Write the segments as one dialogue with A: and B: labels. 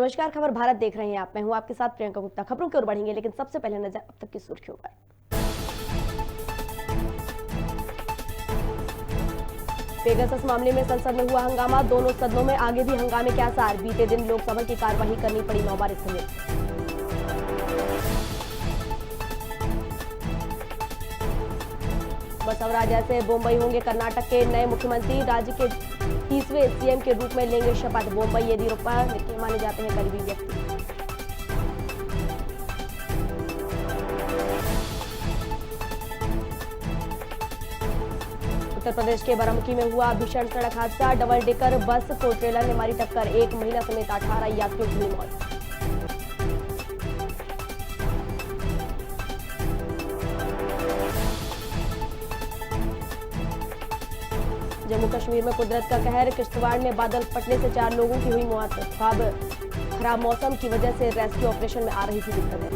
A: नमस्कार, खबर भारत देख रहे हैं आप। मैं हूं आपके साथ प्रियंका गुप्ता। खबरों की ओर बढ़ेंगे, लेकिन सबसे पहले नजर अब तक की सुर्खियों पर। पेगासस मामले में संसद में हुआ हंगामा, दोनों सदनों में आगे भी हंगामे के आसार। बीते दिन लोकसभा की कार्यवाही करनी पड़ी 9 बार स्थगित। बसवराज ऐसे मुंबई होंगे कर्नाटक के नए मुख्यमंत्री, राज्य के 30वें सीएम के रूप में लेंगे शपथ। मुंबई येदियुरप्पा के माने जाते हैं करीबी व्यक्ति। उत्तर प्रदेश के बाराबंकी में हुआ भीषण सड़क हादसा, डबल डेकर बस को ट्रेलर ने मारी टक्कर, एक महिला समेत 18 यात्रियों की हुई मौत। जम्मू कश्मीर में कुदरत का कहर, किश्तवाड़ में बादल फटने से 4 लोगों की हुई मौत। खराब मौसम की वजह से रेस्क्यू ऑपरेशन में आ रही थी दिक्कतें।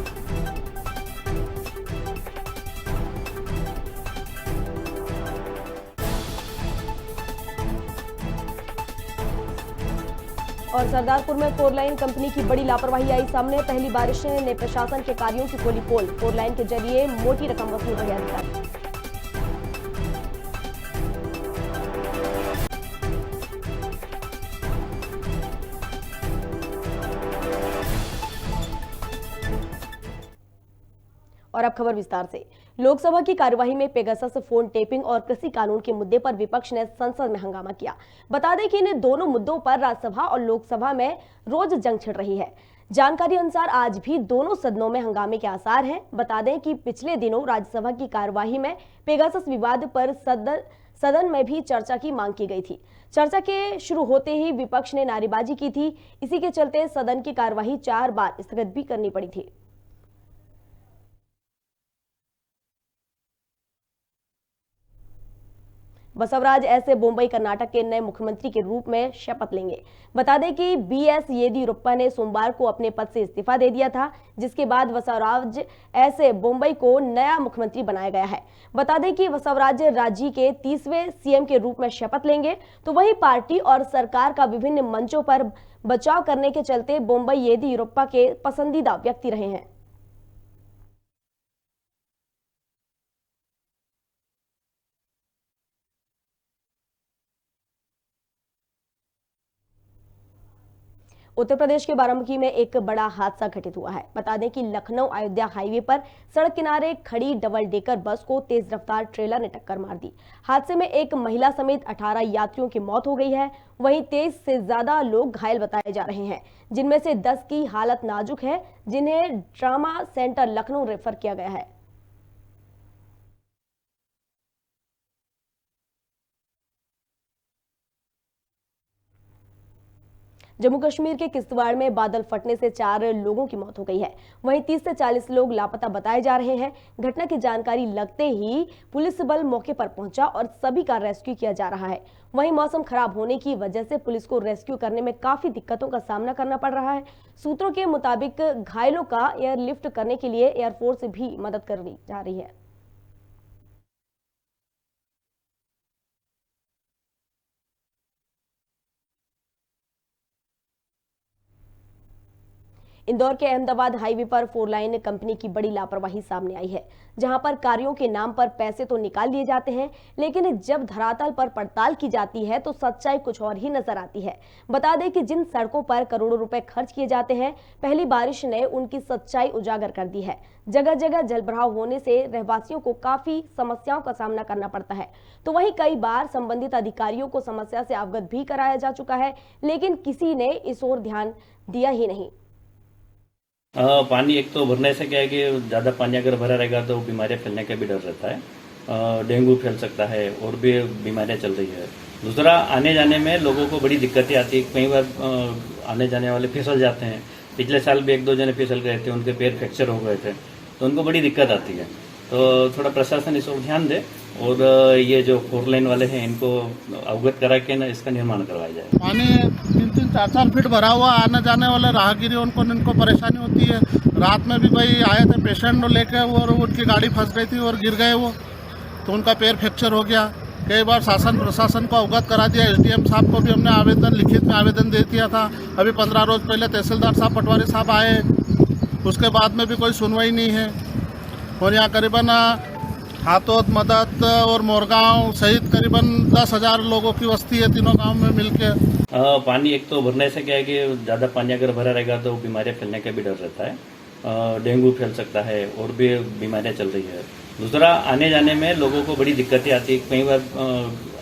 A: और सरदारपुर में 4 लाइन कंपनी की बड़ी लापरवाही आई सामने, पहली बारिश ने प्रशासन के कार्यों की खोली पोल। 4 लाइन के जरिए मोटी रकम वसूल रहे अधिकारी। और अब खबर विस्तार से। लोकसभा की कार्यवाही में पेगासस फोन टेपिंग और कृषि कानून के मुद्दे पर विपक्ष ने संसद में हंगामा किया। बता दें कि इन दोनों मुद्दों पर राज्यसभा और लोकसभा में रोज जंग छिड़ रही है। जानकारी अनुसार आज भी दोनों सदनों में हंगामे के आसार हैं। बता दें कि पिछले दिनों राज्यसभा की कार्यवाही में पेगासस विवाद पर सदन में भी चर्चा की मांग की गई थी। चर्चा के शुरू होते ही विपक्ष ने नारेबाजी की थी। इसी के चलते सदन की कार्यवाही 4 बार स्थगित भी करनी पड़ी थी। बसवराज ऐसे मुंबई कर्नाटक के नए मुख्यमंत्री के रूप में शपथ लेंगे। बता दें कि बीएस येदियुरप्पा ने सोमवार को अपने पद से इस्तीफा दे दिया था, जिसके बाद बसवराज ऐसे मुंबई को नया मुख्यमंत्री बनाया गया है। बता दें कि बसवराज राज्य के 30वें सीएम के रूप में शपथ लेंगे, तो वही पार्टी और सरकार का विभिन्न मंचों पर बचाव करने के चलते मुंबई येदियुरप्पा के पसंदीदा व्यक्ति रहे हैं। उत्तर प्रदेश के बाराबंकी में एक बड़ा हादसा घटित हुआ है। बता दें कि लखनऊ अयोध्या हाईवे पर सड़क किनारे खड़ी डबल डेकर बस को तेज रफ्तार ट्रेलर ने टक्कर मार दी। हादसे में एक महिला समेत 18 यात्रियों की मौत हो गई है। वहीं 23 से ज्यादा लोग घायल बताए जा रहे हैं, जिनमें से 10 की हालत नाजुक है, जिन्हें ट्रामा सेंटर लखनऊ रेफर किया गया है। जम्मू कश्मीर के किश्तवाड़ में बादल फटने से 4 लोगों की मौत हो गई है। वहीं 30 से 40 लोग लापता बताए जा रहे हैं। घटना की जानकारी लगते ही पुलिस बल मौके पर पहुंचा और सभी का रेस्क्यू किया जा रहा है। वहीं मौसम खराब होने की वजह से पुलिस को रेस्क्यू करने में काफी दिक्कतों का सामना करना पड़ रहा है। सूत्रों के मुताबिक घायलों का एयरलिफ्ट करने के लिए एयरफोर्स भी मदद कर जा रही है। इंदौर के अहमदाबाद हाईवे पर 4 लाइन कंपनी की बड़ी लापरवाही सामने आई है, जहां पर कार्यों के नाम पर पैसे तो निकाल लिए जाते हैं, लेकिन जब धरातल पर पड़ताल की जाती है तो सच्चाई कुछ और ही नजर आती है। बता दें कि जिन सड़कों पर करोड़ों रुपए खर्च किए जाते हैं, पहली बारिश ने उनकी सच्चाई उजागर कर दी है। जगह जगह जलभराव होने से रहवासियों को काफी समस्याओं का सामना करना पड़ता है। तो वहीं कई बार संबंधित अधिकारियों को समस्या से अवगत भी कराया जा चुका है, लेकिन किसी ने इस ओर ध्यान दिया ही नहीं।
B: पानी एक तो भरने से क्या है कि ज़्यादा पानी अगर भरा रहेगा तो बीमारियां फैलने का भी डर रहता है। डेंगू फैल सकता है और भी बीमारियां चल रही है। दूसरा, आने जाने में लोगों को बड़ी दिक्कतें आती है। कई बार आने जाने वाले फिसल जाते हैं। पिछले साल भी 1-2 जने फिसल गए थे, उनके पैर फ्रैक्चर हो गए थे, तो उनको बड़ी दिक्कत आती है। तो थोड़ा प्रशासन इस ओर ध्यान दे और ये जो 4 लाइन वाले हैं इनको अवगत करा के ना इसका निर्माण करवाया जाए।
C: पानी 3-3, 4-4 फीट भरा हुआ, आने जाने वाले राहगीर उनको परेशानी होती है। रात में भी भाई आए थे पेशेंट लेके और उनकी गाड़ी फंस गई थी और गिर गए वो, तो उनका पैर फ्रैक्चर हो गया। कई बार शासन प्रशासन को अवगत करा दिया। एसडीएम साहब को भी हमने आवेदन लिखित में आवेदन दे दिया था। अभी 15 रोज पहले तहसीलदार साहब पटवारी साहब आए, उसके बाद में भी कोई सुनवाई नहीं है। और यहाँ करीबन हाथोद, मदद और मोरगांव सहित करीबन 10,000 लोगों की वस्ती है तीनों गांव में मिलके।
B: पानी एक तो भरने से क्या है कि ज़्यादा पानी अगर भरा रहेगा तो बीमारियां फैलने का भी डर रहता है। डेंगू फैल सकता है और भी बीमारियां चल रही है। दूसरा, आने जाने में लोगों को बड़ी दिक्कतें आती है। कई बार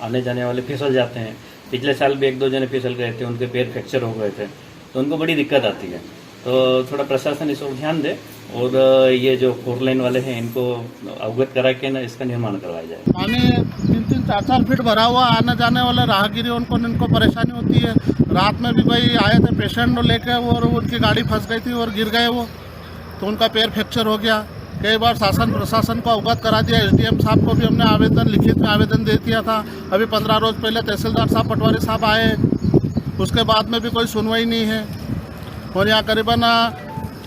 B: आने जाने वाले फिसल जाते हैं। पिछले साल भी 1-2 जने फिसल गए थे, उनके पैर फ्रैक्चर हो गए थे, तो उनको बड़ी दिक्कत आती है। तो थोड़ा प्रशासन इस पर ध्यान दे और ये जो 4 लाइन वाले हैं इनको अवगत करा के ना इसका निर्माण करवाया जाए।
C: पानी 3-3, 4-4 फीट भरा हुआ, आने जाने वाले राहगीरी उनको परेशानी होती है। रात में भी भाई आए थे पेशेंट लेके और उनकी गाड़ी फंस गई थी और गिर गए वो, तो उनका पैर फ्रैक्चर हो गया। कई बार शासन प्रशासन को अवगत करा दिया। एसडीएम साहब को भी हमने आवेदन लिखित में आवेदन दे दिया था। अभी 15 रोज पहले तहसीलदार साहब पटवारी साहब आए, उसके बाद में भी कोई सुनवाई नहीं है। और यहाँ करीबन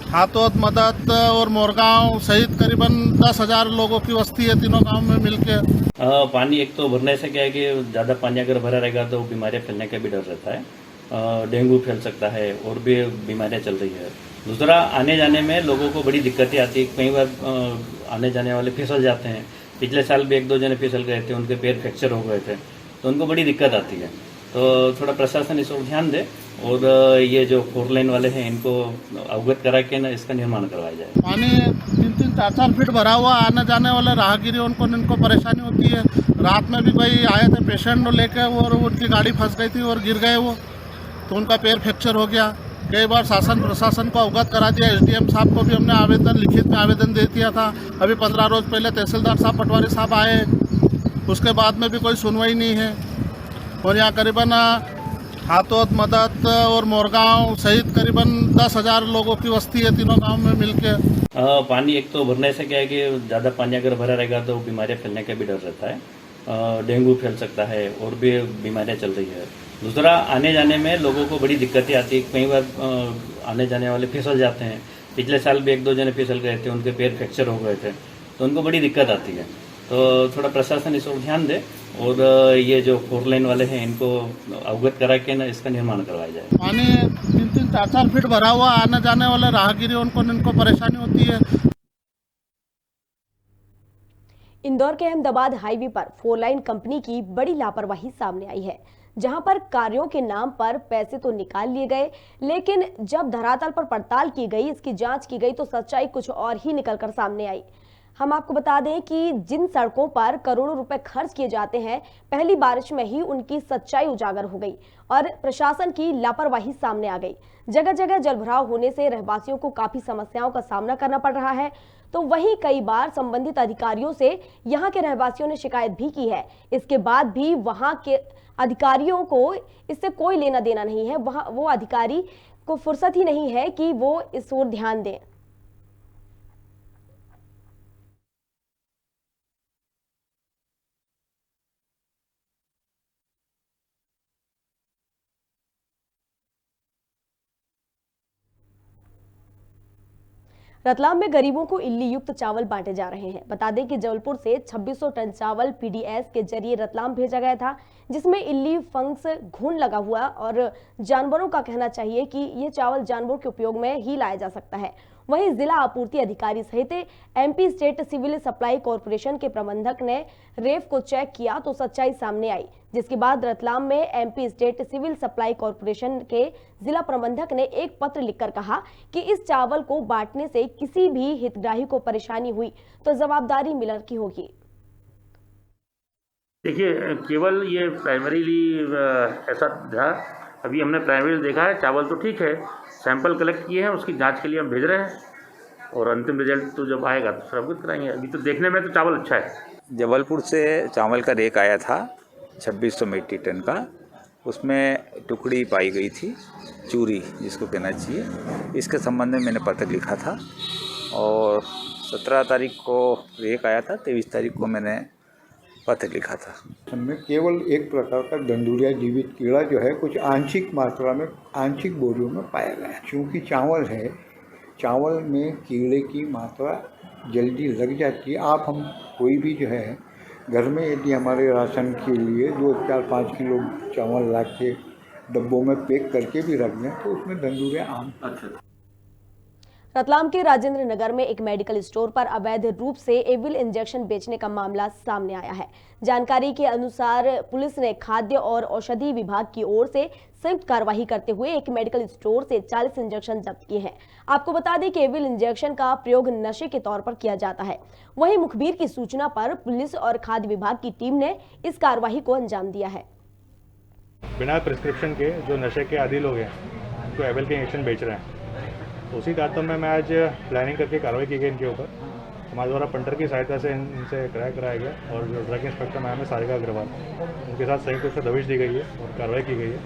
C: हाथोद, मदद और मोरगांव सहित करीबन 10,000 लोगों की वस्ती है तीनों गांव में मिलके।
B: पानी एक तो भरने से क्या है कि ज़्यादा पानी अगर भरा रहेगा तो बीमारियां फैलने का भी डर रहता है। डेंगू फैल सकता है और भी बीमारियां चल रही है। दूसरा, आने जाने में लोगों को बड़ी दिक्कतें आती है। कई बार आने जाने वाले फिसल जाते हैं। पिछले साल भी 1-2 जने फिसल गए थे, उनके पैर फ्रैक्चर हो गए थे, तो उनको बड़ी दिक्कत आती है। तो थोड़ा प्रशासन इस पर ध्यान दे और ये जो 4 लाइन वाले हैं इनको अवगत करा के ना इसका निर्माण करवाया जाए।
C: पानी 3-3, 4-4 फीट भरा हुआ, आने जाने वाले राहगीरी उनको परेशानी होती है। रात में भी भाई आए थे पेशेंट लेके और उनकी गाड़ी फंस गई थी और गिर गए वो, तो उनका पैर फ्रैक्चर हो गया। कई बार शासन प्रशासन को अवगत करा दिया। एसडीएम साहब को भी हमने आवेदन लिखित में आवेदन दे दिया था। अभी 15 रोज पहले तहसीलदार साहब पटवारी साहब आए, उसके बाद में भी कोई सुनवाई नहीं है। और यहाँ करीबन हाथोद, मदद और मोरगांव सहित करीबन 10,000 लोगों की वस्ती है तीनों गांव में मिलके।
B: पानी एक तो भरने से क्या है कि ज़्यादा पानी अगर भरा रहेगा तो बीमारियां फैलने का भी डर रहता है। डेंगू फैल सकता है और भी बीमारियां चल रही है। दूसरा, आने जाने में लोगों को बड़ी दिक्कतें आती है। कई बार आने जाने वाले फिसल जाते हैं। पिछले साल भी 1-2 जने फिसल गए थे, उनके पैर फ्रैक्चर हो गए थे, तो उनको बड़ी दिक्कत आती है। तो थोड़ा प्रशासन इस पर ध्यान दे और ये जो 4 लाइन वाले हैं इनको अवगत करा के ना इसका निर्माण करवाया जाए।
C: पानी 3-3, 4-4 फीट भरा हुआ, आने जाने वाले राहगीरी उनको परेशानी होती है।
A: इंदौर के अहमदाबाद हाईवे पर 4 लाइन कंपनी की बड़ी लापरवाही सामने आई है, जहां पर कार्यों के नाम पर पैसे तो निकाल लिए गए, लेकिन जब धरातल पर पड़ताल की गई, इसकी जांच की गई तो सच्चाई कुछ और ही निकलकर सामने आई। हम आपको बता दें कि जिन सड़कों पर करोड़ों रुपए खर्च किए जाते हैं, पहली बारिश में ही उनकी सच्चाई उजागर हो गई और प्रशासन की लापरवाही सामने आ गई। जगह जगह जलभराव होने से रहवासियों को काफी समस्याओं का सामना करना पड़ रहा है। तो वहीं कई बार संबंधित अधिकारियों से यहां के रहवासियों ने शिकायत भी की है। इसके बाद भी वहां के अधिकारियों को इससे कोई लेना देना नहीं है। वहां वो अधिकारी को फुर्सत ही नहीं है कि वो इस ओर ध्यान दें। रतलाम में गरीबों को इल्ली युक्त चावल बांटे जा रहे हैं। बता दें कि जबलपुर से 2600 टन चावल पीडीएस के जरिए रतलाम भेजा गया था, जिसमें इल्ली, फंगस, घुन लगा हुआ और जानवरों का कहना चाहिए कि ये चावल जानवरों के उपयोग में ही लाया जा सकता है। वहीं जिला आपूर्ति अधिकारी सहित MP state civil supply corporation के प्रबंधक ने रेफ को चेक किया तो सच्चाई सामने आई, जिसके बाद रतलाम में MP state civil supply corporation के जिला प्रबंधक ने एक पत्र लिखकर कहा कि इस चावल को बांटने से किसी भी हितग्राही को परेशानी हुई तो जवाबदारी मिलर की होगी।
D: देखिए, केवल ये प्राइमरीली ऐसा था। अभी हमने प्राइमरी देखा है, चावल तो ठीक है, सैंपल कलेक्ट किए हैं, उसकी जांच के लिए हम भेज रहे हैं और अंतिम रिजल्ट तो जब आएगा तो फिर अवगत कराएंगे। अभी तो देखने में तो चावल अच्छा है।
E: जबलपुर से चावल का रेक आया था 2600 मीट्रिक टन का, उसमें टुकड़ी पाई गई थी, चूरी जिसको कहना चाहिए। इसके संबंध में मैंने पत्र लिखा था और 17 तारीख को रेक आया था, 23 तारीख को मैंने पत्र लिखा था।
F: उनमें केवल एक प्रकार का गंदूरिया जीवित कीड़ा जो है कुछ आंशिक मात्रा में आंशिक बोरियों में पाया गया। क्योंकि चावल है, चावल में कीड़े की मात्रा जल्दी लग जाती है। आप हम कोई भी जो है घर में यदि हमारे राशन के लिए 2-4-5 किलो चावल ला के डब्बों में पैक करके भी रख दें तो उसमें धंधुरियाँ आम।
A: रतलाम के राजेंद्र नगर में एक मेडिकल स्टोर पर अवैध रूप से एविल इंजेक्शन बेचने का मामला सामने आया है। जानकारी के अनुसार पुलिस ने खाद्य और औषधि विभाग की ओर से संयुक्त कार्रवाई करते हुए एक मेडिकल स्टोर से 40 इंजेक्शन जब्त किए हैं। आपको बता दें कि एविल इंजेक्शन का प्रयोग नशे के तौर पर किया जाता है। वहीं मुखबिर की सूचना पर पुलिस और खाद्य विभाग की टीम ने इस कार्रवाई को अंजाम दिया है।
G: बिना प्रिस्क्रिप्शन के जो नशे के आदी लोग हैं उनको एविल के इंजेक्शन बेच रहे हैं, उसी तारतम्य में आज प्लानिंग करके कार्रवाई की गई इनके ऊपर। हमारे द्वारा पंटर की सहायता से इनसे क्रैक कराया गया और जो ड्रग इंस्पेक्टर मैम है सारिका अग्रवाल, उनके साथ संयुक्त रूप से दबिश दी गई है और कार्रवाई की गई है।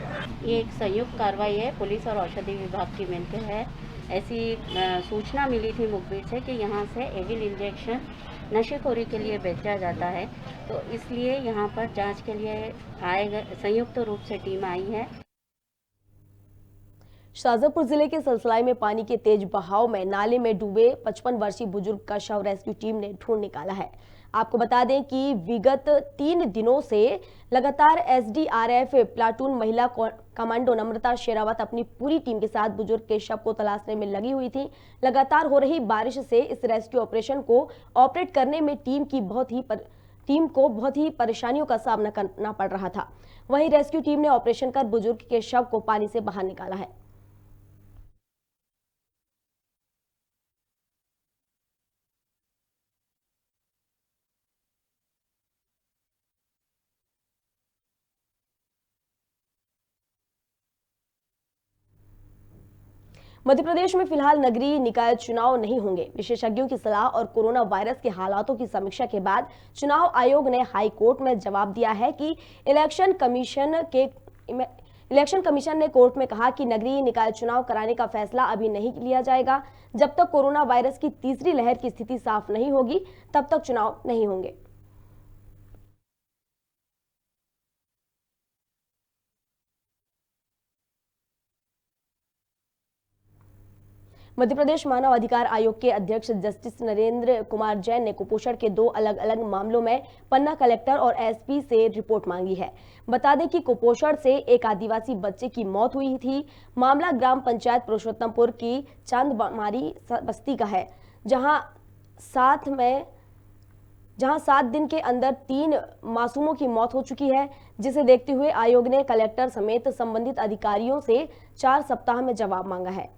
H: ये एक संयुक्त कार्रवाई है, पुलिस और औषधि विभाग की मिलकर है। ऐसी सूचना मिली थी मुखबिर से कि यहाँ से एविल इंजेक्शन नशेखोरी के लिए बेचा जाता है, तो इसलिए यहाँ पर जांच के लिए संयुक्त रूप से टीम आई है।
A: शाजापुर जिले के सलसलाई में पानी के तेज बहाव में नाले में डूबे 55 वर्षीय बुजुर्ग का शव रेस्क्यू टीम ने ढूंढ निकाला है। आपको बता दें कि विगत 3 दिनों से लगातार एसडीआरएफ प्लाटून महिला कमांडो नम्रता शेरावत अपनी पूरी टीम के साथ बुजुर्ग के शव को तलाशने में लगी हुई थी। लगातार हो रही बारिश से इस रेस्क्यू ऑपरेशन को ऑपरेट करने में टीम को बहुत ही परेशानियों का सामना करना पड़ रहा था। वहीं रेस्क्यू टीम ने ऑपरेशन कर बुजुर्ग के शव को पानी से बाहर निकाला है। मध्य प्रदेश में फिलहाल नगरीय निकाय चुनाव नहीं होंगे। विशेषज्ञों की सलाह और कोरोना वायरस के हालातों की समीक्षा के बाद चुनाव आयोग ने हाई कोर्ट में जवाब दिया है कि इलेक्शन कमीशन ने कोर्ट में कहा कि नगरीय निकाय चुनाव कराने का फैसला अभी नहीं लिया जाएगा। जब तक कोरोना वायरस की तीसरी लहर की स्थिति साफ नहीं होगी तब तक चुनाव नहीं होंगे। मध्य प्रदेश मानव अधिकार आयोग के अध्यक्ष जस्टिस नरेंद्र कुमार जैन ने कुपोषण के 2 अलग अलग मामलों में पन्ना कलेक्टर और एसपी से रिपोर्ट मांगी है। बता दें कि कुपोषण से एक आदिवासी बच्चे की मौत हुई थी। मामला ग्राम पंचायत पुरुषोत्तमपुर की चांदमारी बस्ती का है, जहां 7 दिन के अंदर 3 मासूमों की मौत हो चुकी है, जिसे देखते हुए आयोग ने कलेक्टर समेत संबंधित अधिकारियों से 4 सप्ताह में जवाब मांगा है।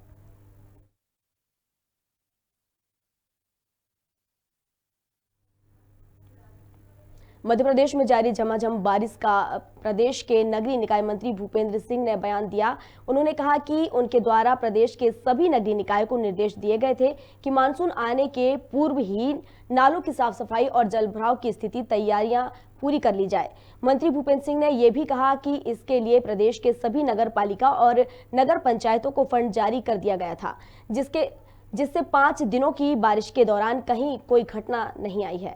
A: मध्य प्रदेश में जारी झमाझम बारिश का प्रदेश के नगरीय निकाय मंत्री भूपेंद्र सिंह ने बयान दिया। उन्होंने कहा कि उनके द्वारा प्रदेश के सभी नगरीय निकाय को निर्देश दिए गए थे कि मानसून आने के पूर्व ही नालों की साफ सफाई और जलभराव की स्थिति तैयारियां पूरी कर ली जाए। मंत्री भूपेंद्र सिंह ने यह भी कहा कि इसके लिए प्रदेश के सभी नगर पालिका और नगर पंचायतों को फंड जारी कर दिया गया था, जिससे 5 दिनों की बारिश के दौरान कहीं कोई घटना नहीं आई है।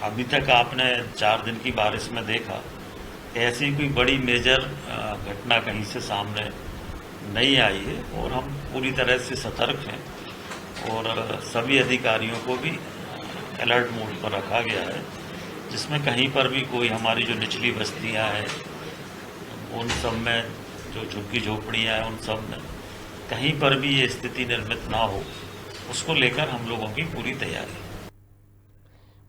I: अभी तक आपने 4 दिन की बारिश में देखा ऐसी कोई बड़ी मेजर घटना कहीं से सामने नहीं आई है और हम पूरी तरह से सतर्क हैं और सभी अधिकारियों को भी अलर्ट मोड पर रखा गया है, जिसमें कहीं पर भी कोई हमारी जो निचली बस्तियां हैं उन सब में जो झुग्गी झोपड़ियाँ हैं उन सब में कहीं पर भी ये स्थिति निर्मित ना हो, उसको लेकर हम लोगों की पूरी तैयारी।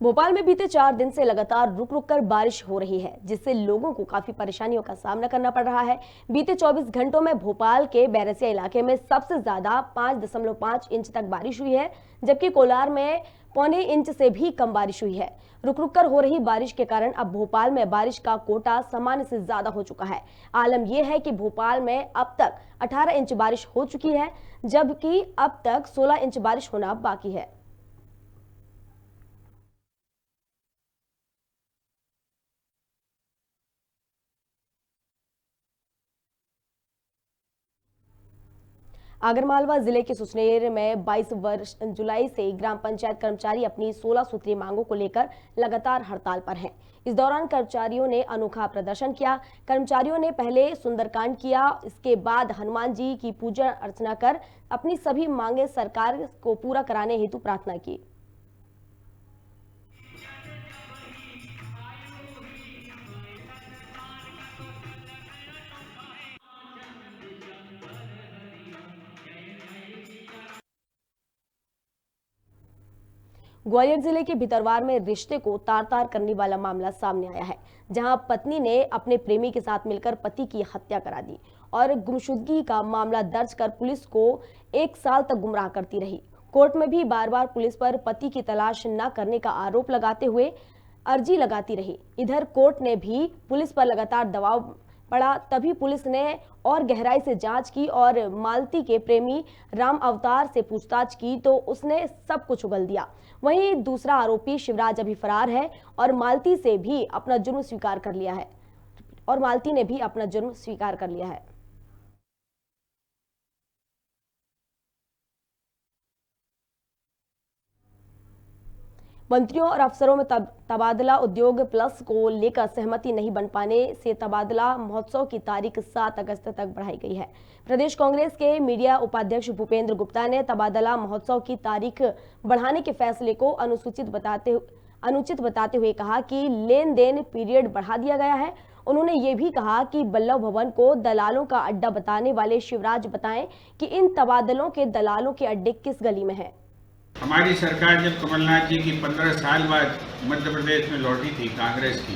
A: भोपाल में बीते 4 दिन से लगातार रुक रुक कर बारिश हो रही है, जिससे लोगों को काफी परेशानियों का सामना करना पड़ रहा है। बीते 24 घंटों में भोपाल के बैरसिया इलाके में सबसे ज्यादा 5.5 इंच तक बारिश हुई है, जबकि कोलार में 0.25 इंच से भी कम बारिश हुई है। रुक रुक कर हो रही बारिश के कारण अब भोपाल में बारिश का कोटा सामान्य से ज्यादा हो चुका है। आलम यह है कि भोपाल में अब तक 18 इंच बारिश हो चुकी है, जबकि अब तक 16 इंच बारिश होना बाकी है। आगरमालवा जिले के सुसनेर में 22 जुलाई से ग्राम पंचायत कर्मचारी अपनी 16 सूत्रीय मांगों को लेकर लगातार हड़ताल पर हैं। इस दौरान कर्मचारियों ने अनोखा प्रदर्शन किया। कर्मचारियों ने पहले सुंदरकांड किया, इसके बाद हनुमान जी की पूजा अर्चना कर अपनी सभी मांगे सरकार को पूरा कराने हेतु प्रार्थना की। ग्वालियर जिले के भितरवार में रिश्ते को तार-तार करने वाला मामला सामने आया है, जहां पत्नी ने अपने प्रेमी के साथ मिलकर पति की हत्या करा दी और गुमशुदगी का मामला दर्ज कर पुलिस को 1 साल तक गुमराह करती रही। कोर्ट में भी बार-बार पुलिस पर पति की तलाश न करने का आरोप लगाते हुए अर्जी लगाती रही। इधर कोर्ट ने भी पुलिस पर लगातार दबाव पड़ा, तभी पुलिस ने और गहराई से जांच की और मालती के प्रेमी राम अवतार से पूछताछ की तो उसने सब कुछ उगल दिया। वहीं दूसरा आरोपी शिवराज अभी फरार है और मालती ने भी अपना जुर्म स्वीकार कर लिया है। मंत्रियों और अफसरों में तबादला उद्योग प्लस को लेकर सहमति नहीं बन पाने से तबादला महोत्सव की तारीख 7 अगस्त तक बढ़ाई गई है। प्रदेश कांग्रेस के मीडिया उपाध्यक्ष भूपेंद्र गुप्ता ने तबादला महोत्सव की तारीख बढ़ाने के फैसले को अनुचित बताते हुए कहा कि लेन देन पीरियड बढ़ा दिया गया है। उन्होंने ये भी कहा कि बल्लभ भवन को दलालों का अड्डा बताने वाले शिवराज बताएं कि इन तबादलों के दलालों के अड्डे किस गली में है।
J: हमारी सरकार जब कमलनाथ जी की 15 साल बाद मध्य प्रदेश में लौटी थी कांग्रेस की,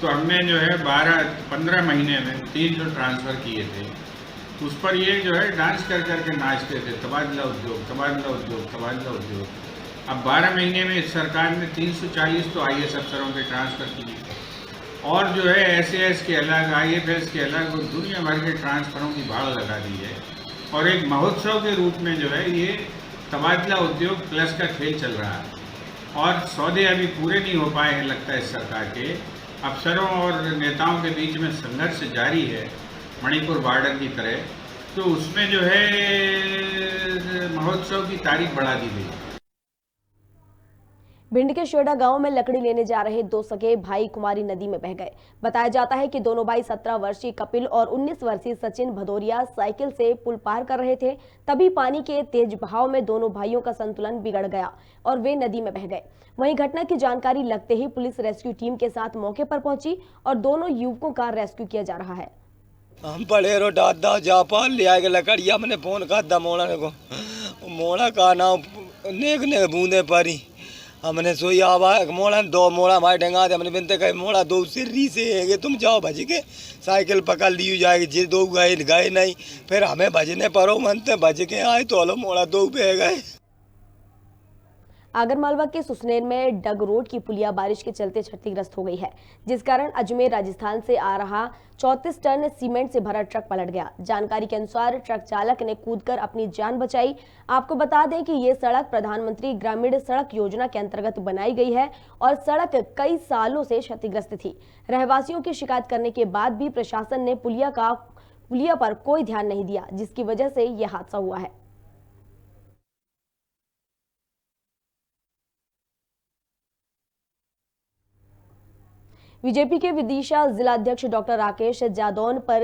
J: तो हमने जो है 15 महीने में 300 ट्रांसफ़र किए थे। उस पर ये जो है डांस कर करके नाचते थे, तबादला उद्योग, तबादला उद्योग, तबादला उद्योग। अब 12 महीने में इस सरकार ने 340 तो IAS अफसरों के ट्रांसफ़र किए और जो है SAS के अलग, IFS के अलग, वो दुनिया भर के ट्रांसफ़रों की भाड़ लगा दी है। और एक महोत्सव के रूप में जो है ये तबादला उद्योग प्लस का खेल चल रहा है और सौदे अभी पूरे नहीं हो पाए हैं। लगता है इस सरकार के अफसरों और नेताओं के बीच में संघर्ष जारी है मणिपुर बॉर्डर की तरह, तो उसमें जो है महोत्सव की तारीख बढ़ा दी गई।
A: भिंड के शेड़ा गांव में लकड़ी लेने जा रहे 2 सगे भाई कुमारी नदी में बह गए। बताया जाता है कि दोनों भाई 17 वर्षीय कपिल और 19 वर्षीय सचिन भदौरिया साइकिल से पुल पार कर रहे थे, तभी पानी के तेज बहाव में दोनों भाइयों का संतुलन बिगड़ गया और वे नदी में बह गए। वहीं घटना की जानकारी लगते ही पुलिस रेस्क्यू टीम के साथ मौके पर पहुंची और दोनों युवकों का रेस्क्यू किया जा रहा है।
K: हम पड़ेरो दादा जापा ले आए लकड़िया, मैंने फोन कर दा मोड़ा को, मोड़ा का नाम नेक ने बूंदे पारी, हमने सोई आवाज मोड़ा 2 मोड़ा हमारे ढंगा थे। हमने बिनते कहे मोड़ा 2 सिर्री से है, तुम जाओ भज के साइकिल पकड़ ली जाएगी। जे 2 गए नहीं, फिर हमें भजने पड़ो, मनते भज के आए तो हलो मोड़ा 2 पे गए।
A: आगरमालवा के सुसनेर में डग रोड की पुलिया बारिश के चलते क्षतिग्रस्त हो गई है, जिस कारण अजमेर राजस्थान से आ रहा 34 टन सीमेंट से भरा ट्रक पलट गया। जानकारी के अनुसार ट्रक चालक ने कूदकर अपनी जान बचाई। आपको बता दें कि ये सड़क प्रधानमंत्री ग्रामीण सड़क योजना के अंतर्गत बनाई गई है और सड़क कई सालों से क्षतिग्रस्त थी। रहवासियों की शिकायत करने के बाद भी प्रशासन ने पुलिया पर कोई ध्यान नहीं दिया, जिसकी वजह से यह हादसा हुआ है। बीजेपी के विदिशा जिलाध्यक्ष डॉक्टर राकेश जादौन पर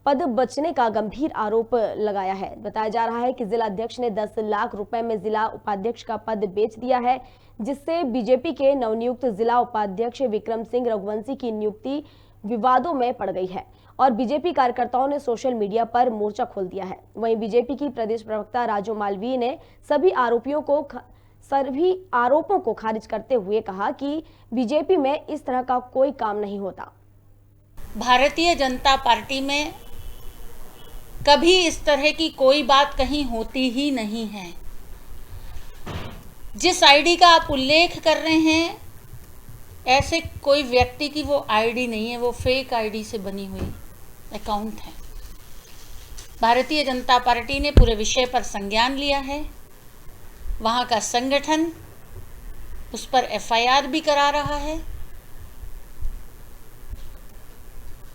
A: पद बचने का गंभीर आरोप लगाया है। बताया जा रहा है कि जिलाध्यक्ष ने 10 लाख रुपए में जिला उपाध्यक्ष का पद बेच दिया है, जिससे बीजेपी के नवनियुक्त जिला उपाध्यक्ष विक्रम सिंह रघुवंशी की नियुक्ति विवादों में पड़ गई है और बीजेपी कार्यकर्ताओं ने सोशल मीडिया पर मोर्चा खोल दिया है। वहीं बीजेपी की प्रदेश प्रवक्ता राजू मालवीय ने सभी आरोपों को खारिज करते हुए कहा कि बीजेपी में इस तरह का कोई काम नहीं होता।
L: भारतीय जनता पार्टी में कभी इस तरह की कोई बात कहीं होती ही नहीं है। जिस आईडी का आप उल्लेख कर रहे हैं, ऐसे कोई व्यक्ति की वो आईडी नहीं है, वो फेक आईडी से बनी हुई अकाउंट है। भारतीय जनता पार्टी ने पूरे विषय पर संज्ञान लिया है। वहाँ का संगठन उस पर FIR भी करा रहा है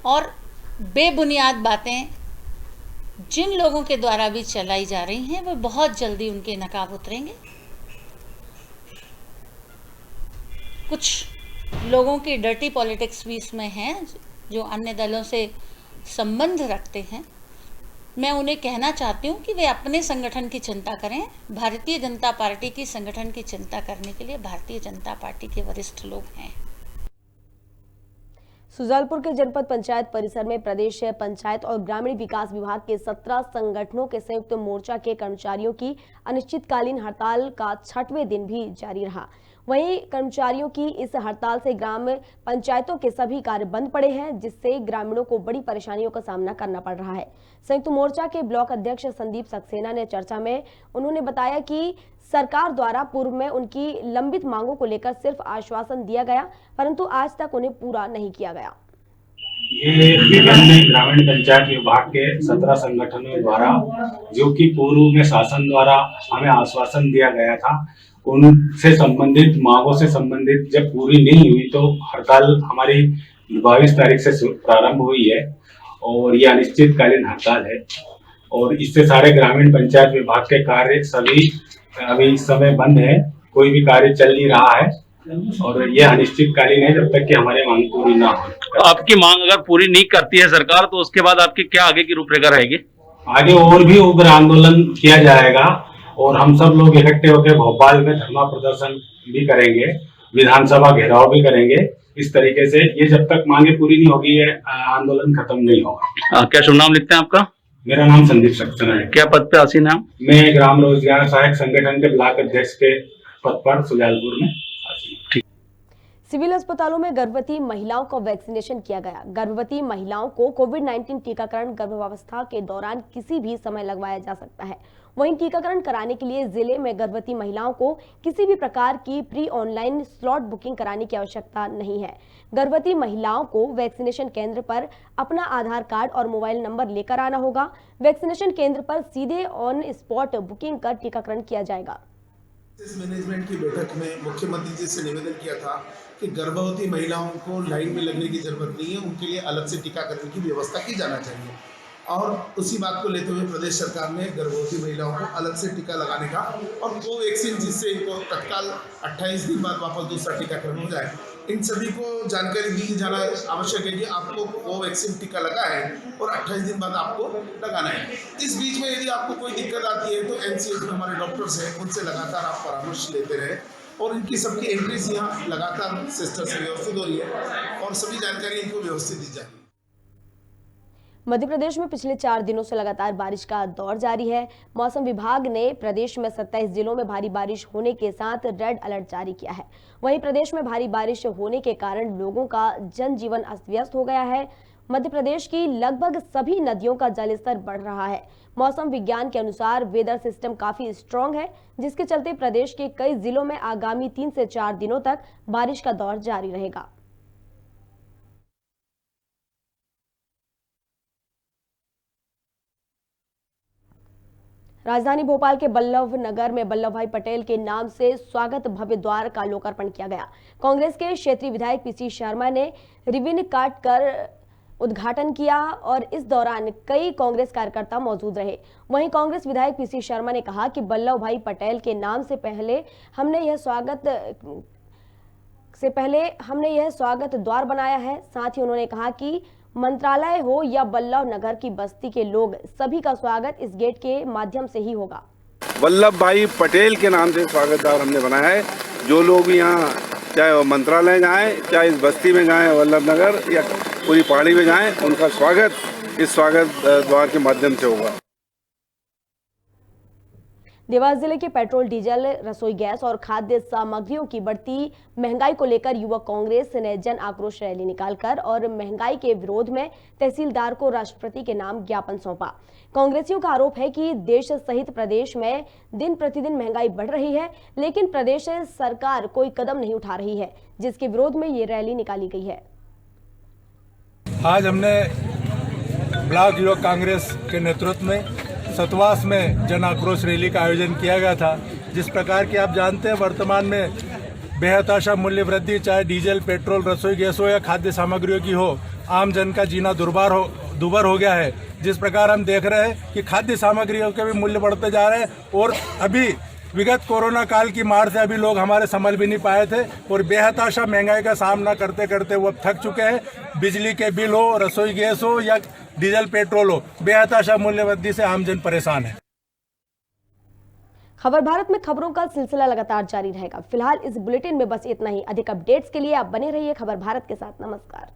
L: और बेबुनियाद बातें जिन लोगों के द्वारा भी चलाई जा रही हैं, वो बहुत जल्दी उनके नकाब उतरेंगे। कुछ लोगों की डर्टी पॉलिटिक्स भी इसमें है, जो अन्य दलों से संबंध रखते हैं। मैं उन्हें कहना चाहती हूं कि वे अपने संगठन की चिंता करें। भारतीय जनता पार्टी की संगठन की चिंता करने के लिए भारतीय जनता पार्टी के वरिष्ठ लोग हैं।
A: सुजालपुर के जनपद पंचायत परिसर में प्रदेश पंचायत और ग्रामीण विकास विभाग के 17 संगठनों के संयुक्त मोर्चा के कर्मचारियों की अनिश्चितकालीन हड़ताल का 6वें दिन भी जारी रहा। वहीं कर्मचारियों की इस हड़ताल से ग्राम पंचायतों के सभी कार्य बंद पड़े हैं, जिससे ग्रामीणों को बड़ी परेशानियों का सामना करना पड़ रहा है। संयुक्त मोर्चा के ब्लॉक अध्यक्ष संदीप सक्सेना ने चर्चा में उन्होंने बताया कि सरकार द्वारा पूर्व में उनकी लंबित मांगों को लेकर सिर्फ आश्वासन दिया गया, परंतु आज तक उन्हें पूरा नहीं किया गया।
M: ये विभिन्न ग्रामीण पंचायत विभाग के 17 संगठनों द्वारा जो कि पूर्व में शासन द्वारा हमें आश्वासन दिया गया था, उनसे संबंधित मांगों से संबंधित जब पूरी नहीं हुई तो हड़ताल हमारी 22 तारीख से प्रारंभ हुई है और ये अनिश्चितकालीन हड़ताल है। और इससे सारे ग्रामीण पंचायत विभाग के कार्य सभी अभी इस समय बंद है, कोई भी कार्य चल नहीं रहा है और ये अनिश्चितकालीन है जब तक कि हमारी मांग पूरी ना हो।
D: तो आपकी मांग अगर पूरी नहीं करती है सरकार तो उसके बाद आपकी क्या आगे की रूपरेखा रहेगी?
M: आगे और भी उग्र आंदोलन किया जाएगा और हम सब लोग इकट्ठे होकर भोपाल में धरना प्रदर्शन भी करेंगे, विधानसभा घेराव भी करेंगे। इस तरीके से ये जब तक मांगे पूरी नहीं होगी ये आंदोलन खत्म नहीं होगा।
D: क्या शुभ नाम लिखते हैं आपका?
M: मेरा नाम संदीप सक्सेना है।
D: क्या पद पे आसीन है?
M: मैं ग्राम रोजगार सहायक संगठन के ब्लॉक अध्यक्ष के पद पर सुजालपुर में।
A: सिविल अस्पतालों में गर्भवती महिलाओं का वैक्सीनेशन किया गया। गर्भवती महिलाओं को कोविड-19 टीकाकरण गर्भावस्था के दौरान किसी भी समय लगवाया जा सकता है। वहीं टीकाकरण कराने के लिए जिले में गर्भवती महिलाओं को किसी भी प्रकार की प्री ऑनलाइन स्लॉट बुकिंग कराने की आवश्यकता नहीं है। गर्भवती महिलाओं को वैक्सीनेशन केंद्र पर अपना आधार कार्ड और मोबाइल नंबर लेकर आना होगा। वैक्सीनेशन केंद्र पर सीधे ऑन स्पॉट बुकिंग कर टीकाकरण किया जाएगा।
N: मैनेजमेंट की बैठक में मुख्यमंत्री जी से निवेदन किया था कि गर्भवती महिलाओं को लाइन में लगने की जरूरत नहीं है, उनके लिए अलग से टीकाकरण की व्यवस्था की जाना चाहिए। और उसी बात को लेते हुए प्रदेश सरकार ने गर्भवती महिलाओं को अलग से टीका लगाने का और कोवैक्सीन जिससे इनको तत्काल 28 दिन बाद वापस दूसरा टीकाकरण हो जाए, इन सभी को जानकारी दी जाना आवश्यक है कि आपको कोवैक्सीन टीका लगा है और 28 दिन बाद आपको लगाना है। इस बीच में यदि आपको कोई दिक्कत आती है तो एमसीएच में हमारे डॉक्टर्स हैं, उनसे लगातार आप परामर्श लेते रहे और इनकी सबकी एंट्रीज यहाँ लगातार सिस्टम से व्यवस्थित हो रही है और सभी जानकारी इनको व्यवस्थित दी जाएगी।
A: मध्य प्रदेश में पिछले 4 दिनों से लगातार बारिश का दौर जारी है। मौसम विभाग ने प्रदेश में 27 जिलों में भारी बारिश होने के साथ रेड अलर्ट जारी किया है। वहीं प्रदेश में भारी बारिश होने के कारण लोगों का जनजीवन अस्त व्यस्त हो गया है। मध्य प्रदेश की लगभग सभी नदियों का जलस्तर बढ़ रहा है। मौसम विज्ञान के अनुसार वेदर सिस्टम काफी स्ट्रांग है, जिसके चलते प्रदेश के कई जिलों में आगामी 3 से 4 दिनों तक बारिश का दौर जारी रहेगा। राजधानी भोपाल के बल्लभ नगर में वल्लभ भाई पटेल के नाम से स्वागत भव्य द्वार का लोकार्पण किया गया। कांग्रेस के क्षेत्रीय विधायक पीसी शर्मा ने रिबन काट कर उद्घाटन किया और इस दौरान कई कांग्रेस कार्यकर्ता मौजूद रहे। वहीं कांग्रेस विधायक पीसी शर्मा ने कहा कि वल्लभ भाई पटेल के नाम से पहले हमने यह स्वागत द्वार बनाया है। साथ ही उन्होंने कहा कि मंत्रालय हो या बल्लभ नगर की बस्ती के लोग सभी का स्वागत इस गेट के माध्यम से ही होगा।
O: वल्लभ भाई पटेल के नाम से स्वागत द्वार हमने बनाया है। जो लोग यहाँ चाहे वो मंत्रालय जाएं, चाहे इस बस्ती में जाएं, वल्लभ नगर या पूरी पहाड़ी में जाएं, उनका स्वागत इस स्वागत द्वार के माध्यम से होगा।
A: देवास जिले के पेट्रोल, डीजल, रसोई गैस और खाद्य सामग्रियों की बढ़ती महंगाई को लेकर युवक कांग्रेस ने जन आक्रोश रैली निकालकर और महंगाई के विरोध में तहसीलदार को राष्ट्रपति के नाम ज्ञापन सौंपा। कांग्रेसियों का आरोप है कि देश सहित प्रदेश में दिन प्रतिदिन महंगाई बढ़ रही है, लेकिन प्रदेश सरकार कोई कदम नहीं उठा रही है, जिसके विरोध में ये रैली निकाली गई है।
P: आज हमने ब्लॉक युवक कांग्रेस के नेतृत्व में सतवास में जन आक्रोश रैली का आयोजन किया गया था। जिस प्रकार की आप जानते हैं वर्तमान में बेहताशा मूल्य वृद्धि, चाहे डीजल, पेट्रोल, रसोई गैस हो या खाद्य सामग्रियों की हो, आम जन का जीना दुर्भर हो गया है। जिस प्रकार हम देख रहे हैं कि खाद्य सामग्रियों के भी मूल्य बढ़ते जा रहे हैं और अभी विगत कोरोना काल की मार से अभी लोग हमारे संभल भी नहीं पाए थे और बेहताशा महंगाई का सामना करते करते वो अब थक चुके हैं। बिजली के बिल हो, रसोई गैस हो या डीजल पेट्रोल हो, बेहताशा मूल्य वृद्धि से आमजन परेशान है।
A: खबर भारत में खबरों का सिलसिला लगातार जारी रहेगा। फिलहाल इस बुलेटिन में बस इतना ही। अधिक अपडेट्स के लिए आप बने रहिए खबर भारत के साथ। नमस्कार।